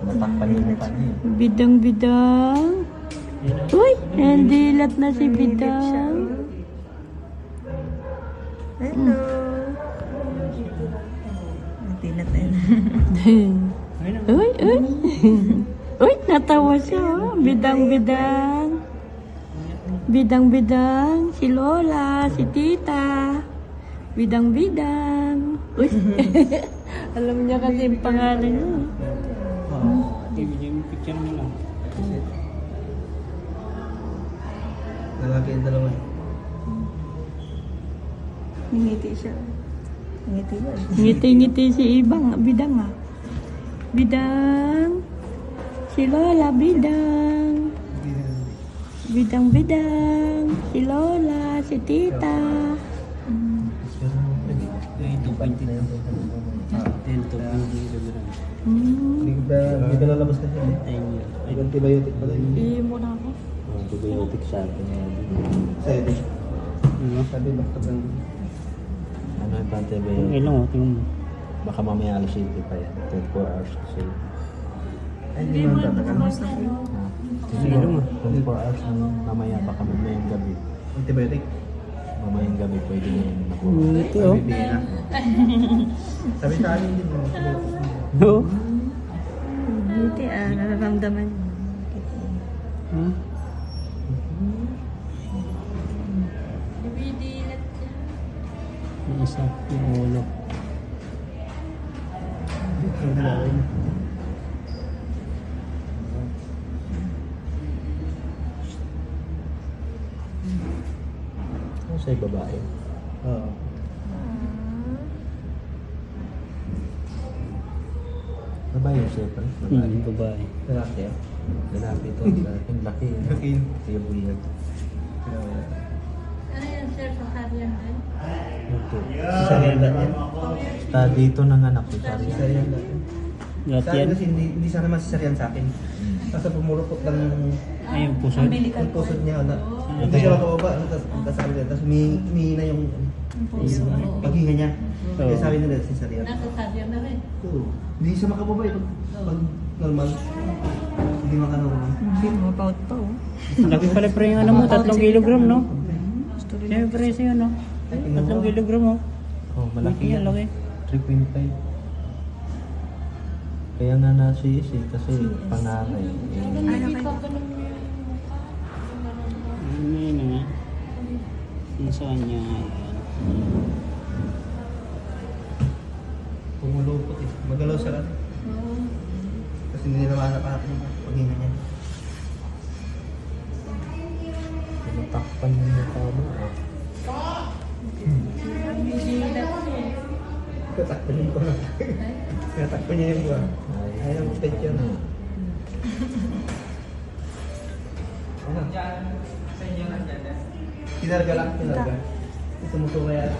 Natakpan yung mukha niya. Bidang-bidang. Uy, nandilat na si Bidang. Hello. Natilat na yun. Uy, uy. Uy, natawa siya. Oh. Bidang-bidang. Bidang-bidang. Si Lola, si Tita. Bidang-bidang. Uy. Alam niya kasi yung pangalan niya. Ibigay mo picture mo lang. Lalaki yung dalawa. Ngiti siya. Ngiti ba? Ngiti-ngiti si Ibang. Bidang ah. Bidang. Si Lola, Bidang. Bidang-bidang. Si Lola, si Tita. Ito 20 na yun. 10 to 20 kilogram. Hindi ka lalabas na siya. Ay, antibiotic pala yun. Iiyo mo na ako. Antibiotic sa atin. Sa'yo din. Sabi ba? Ano yung antibiotic? Ang ilong, tingnan mo. Baka mamaya alas 7 pa yan. 24 hours kasi. Ay, hindi mo tatagal. Sige mo. 24 hours ng mamaya baka mamayang gabi. Antibiotic? Mamayang gabi pwede mo yung nakuha. Ito oh. Sabi sa akin din. No? Ngiti nararamdaman niya. Hmm? Yung isa, yung ulo. Ano sa'yo babae? Oo. Babae yung sa'yo pala? Babae. Babae. Lalaki ah? Lalaki ito. Lalaki. Laki. Laki. Kaya bulag. Ano yan, sir, sa karyan ay? Ito. Cesarean lang yan. Dito nanganak ko. Cesarean lang. Lahat Sa akin yan. kasi hindi sana masisaryan sa akin. Kasi pumurupot lang yung Ay, yung pusod. pusod niya. Hindi siya makababa. Tapos sabi niya, tapos humihina yung paghinga niya. Kaya sabi nila, cesarean. Nasa karyan na rin. Oo. Hindi siya makababa eh. Pag normal. Hindi makanormal. Hindi, mapaut pa oh. Laki pala pre yung ano mo, 3 kilogram no? Siyempre siya ano. 3 kilogram oh. Oh, malaki yan. Laki. 3.5. Kaya nga na-CS eh, kasi panganay. Ano yun ah. Kung saan niya yan. Pumulupot eh. Magalaw siya lang. Kasi hindi nila mahanap-hanap yung paghinga niya. Tinatakpan yung mukha mo. Tinatakpan yung mukha. Tinatakpan niya yung mukha. Ayaw mo pet yun. Kinarga lang, kinarga. Tumutuwa yan.